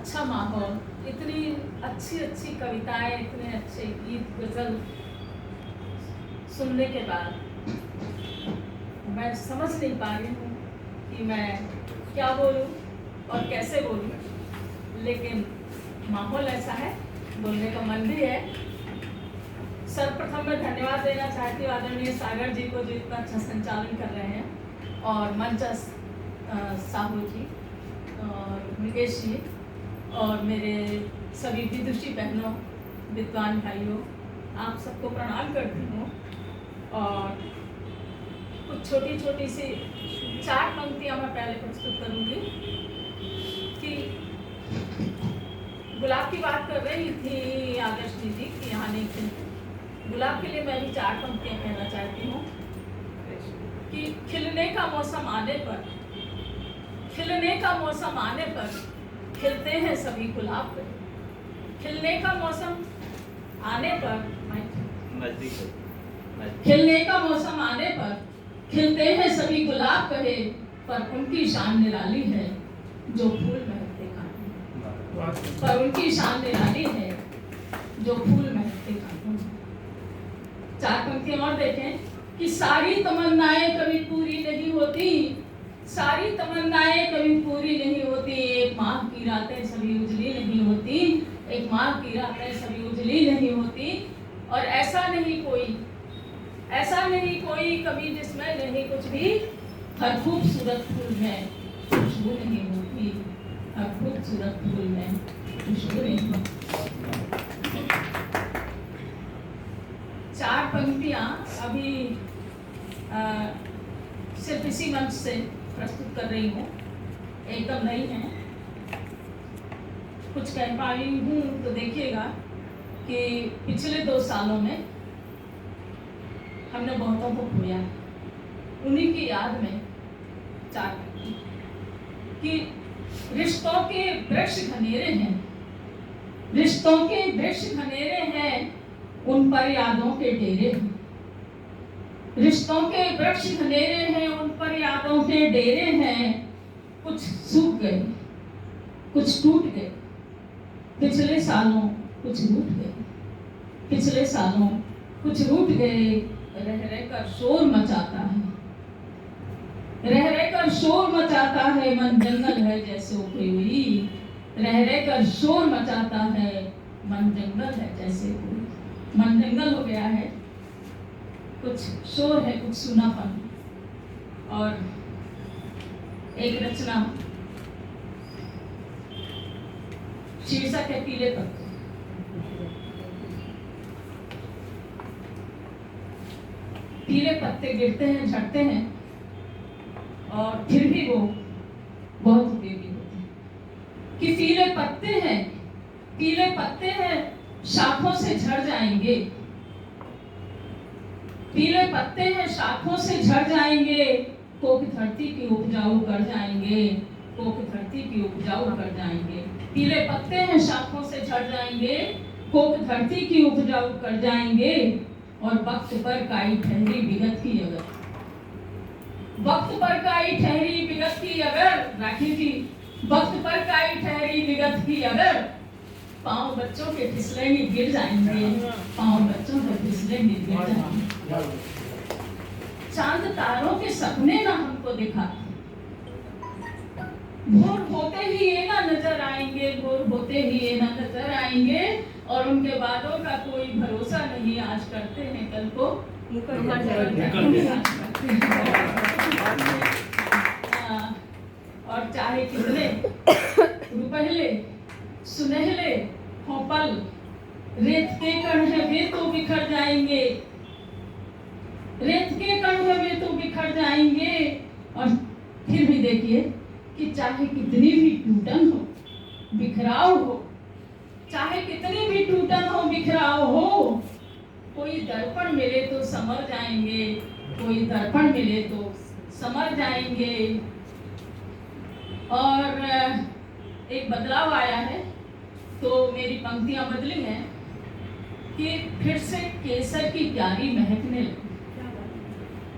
अच्छा माहौल, इतनी अच्छी अच्छी कविताएं, इतने अच्छे गीत गज़ल सुनने के बाद मैं समझ नहीं पा रही हूँ कि मैं क्या बोलूँ और कैसे बोलूँ, लेकिन माहौल ऐसा है, बोलने का मन भी है। सर्वप्रथम मैं धन्यवाद देना चाहती हूँ आदरणीय सागर जी को, जो इतना अच्छा संचालन कर रहे हैं, और मंचा साहू जी और मुकेश जी और मेरे सभी विदुषी बहनों, विद्वान भाइयों, आप सबको प्रणाम करती हूँ। और कुछ छोटी छोटी सी 4 पंक्तियाँ मैं पहले प्रस्तुत करूँगी कि गुलाब की बात कर रही थी आदर्श दीदी कि यहाँ नहीं खिलते। गुलाब के लिए मैं भी 4 पंक्तियाँ कहना चाहती हूँ कि खिलने का मौसम आने पर, खिलने का मौसम आने पर खिलते हैं सभी गुलाब पे। खिलने का मौसम आने पर, खिलने का मौसम आने पर खिलते हैं सभी गुलाब कहे, पर उनकी शान निराली है जो फूल महकते कांटों। पर उनकी शान निराली है जो फूल महकते कांटों। 4 पंक्तियां और देखें कि सारी तमन्नाएं कभी पूरी नहीं होती, सारी तमन्नाएं कभी पूरी नहीं होती। एक माह की रातें सभी उजली नहीं होती, एक माह की रातें सभी उजली नहीं होती। और ऐसा नहीं कोई कभी जिसमें नहीं कुछ भी, हर खूबसूरत फूल में खुशबू नहीं होती, हर खूबसूरत फूल में खुशबू नहीं होती। 4 पंक्तियां अभी सिर्फ इसी मंच से प्रस्तुत कर रही हूँ, एकदम नहीं है। कुछ कह पाई हूँ तो देखिएगा कि पिछले 2 सालों में हमने बहुतों को खोया, उन्हीं की याद में 4 पंक्ति कि रिश्तों के वृक्ष घनेरे हैं, रिश्तों के वृक्ष घनेरे हैं, उन पर यादों के डेरे हैं। रिश्तों के वृक्ष घनेरे हैं, उन पर यादों के डेरे हैं। कुछ सूख गए, कुछ टूट गए, पिछले सालों कुछ रूठ गए, पिछले सालों कुछ रूठ गए। रह रह कर शोर मचाता है, रह रह कर शोर मचाता है, मन जंगल है जैसे उखड़ी हुई। रह रह कर शोर मचाता है, मन जंगल है जैसे कोई, मन जंगल हो गया है। कुछ शोर है, कुछ सूनापन। और एक रचना शीर्षक है पीले पत्ते। पीले पत्ते गिरते हैं, झड़ते हैं, और फिर भी वो बहुत उपयोगी होते हैं। कि पीले पत्ते हैं, पीले पत्ते हैं, शाखों से झड़ जाएंगे। पीले पत्ते हैं, शाखों से झड़ जाएंगे, कोक धरती की उपजाऊ कर जाएंगे, कोक धरती की उपजाऊ कर जाएंगे। पीले पत्ते हैं, शाखों से झड़ जाएंगे, कोक धरती की उपजाऊ कर जाएंगे। और वक्त पर काई ठहरी विगत की अगर, वक्त पर काई ठहरी विगत की अगर, राखी जी, वक्त पर काई ठहरी विगत की अगर, पांव बच्चों के फिसलेंगे गिर जाएंगे, पांव बच्चों के फिसलेंगे गिर जाएंगे। चांद तारों के सपने ना हमको दिखाते, भोर होते ही ये ना नजर आएंगे, भोर होते ही ये ना नजर आएंगे। और उनके बातों का कोई भरोसा नहीं, आज करते हैं कल को मुकर जाएंगे। और चाहे कितने रुपहले सुनहले हो पल, रेत के कण है वे तो बिखर जाएंगे, रेत के कण है वे तो बिखर जाएंगे। और फिर भी देखिए कि चाहे कितनी भी टूटन हो, बिखराव हो, चाहे कितनी भी टूटन हो, बिखराव हो, कोई दर्पण मिले तो समर जाएंगे, कोई दर्पण मिले तो समर जाएंगे। और एक बदलाव आया है, तो मेरी पंक्तियां बदली हैं कि फिर से केसर की क्यारी महकने लगी,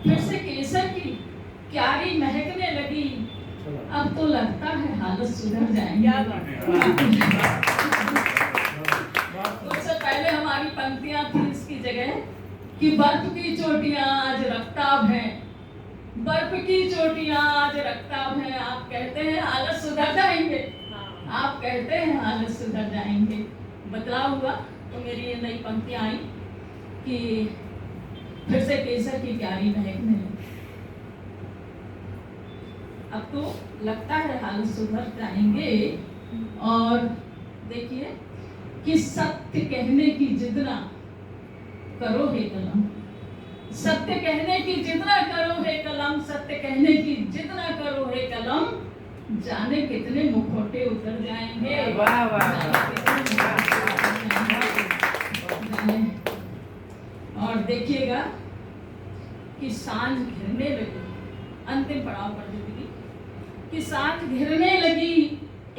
फिर से केसर की क्यारी महकने लगी। अब तो लगता है हालत सुधर जाएंगे। उससे पहले हमारी पंक्तियां थी इसकी जगह कि बर्फ की चोटियां आज रफ्ताब हैं, बर्फ की चोटियां आज रफ्ताब हैं। आप कहते हैं हालत सुधर जाएंगे, आप कहते हैं हालत सुधर जाएंगे। बदलाव हुआ तो मेरी ये नई पंक्तियां आई कि फिर से केसर की प्यारी महकने लगी। अब तो लगता है हालत सुधर जाएंगे। और देखिए कि सत्य कहने की जितना करो हे कलम, सत्य कहने की जितना करो हे कलम, सत्य कहने की जितना करो हे कलम, जाने कितने मुखौटे उतर जाएंगे। वाह वाह। और देखिएगा कि सांझ घिरने लगी, अंतिम पड़ाव पर जिंदगी कि सांझ घिरने लगी,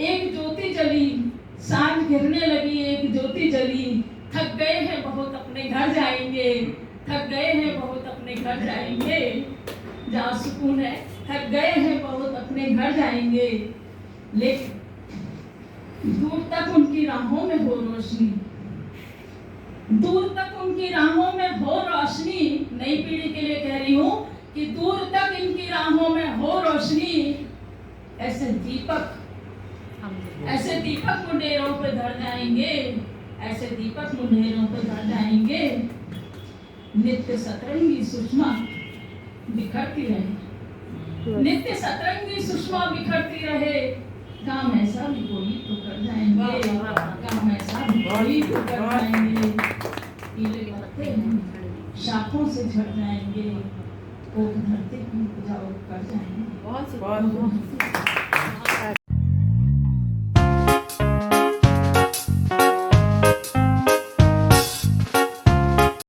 एक ज्योति जली, सांझ घिरने लगी, एक ज्योति जली। थक गए हैं बहुत अपने घर जाएंगे, थक गए हैं बहुत अपने घर जाएंगे, जहाँ सुकून है। थक गए हैं बहुत अपने घर जाएंगे, लेकिन दूर तक उनकी राहों में हो रोशनी, दूर तक उनकी राहों में हो रोशनी। नई पीढ़ी के लिए कह रही हूँ कि दूर तक इनकी राहों में हो रोशनी। ऐसे दीपक मुंडेरों पे धर जाएंगे, ऐसे दीपक मुंडेरों पे धर जाएंगे। नित्य सतरंगी सुषमा बिखरती रहे, नित्य सतरंगी सुषमा बिखरती रहे। काम ऐसा भी कोई तो कर जाएंगे, काम ऐसा भी कोई तो कर जाएंगे। पीले पत्ते हैं शाखों से झड़ जाएंगे, ओक धरती की उपजाऊ कर जाएंगे। बहुत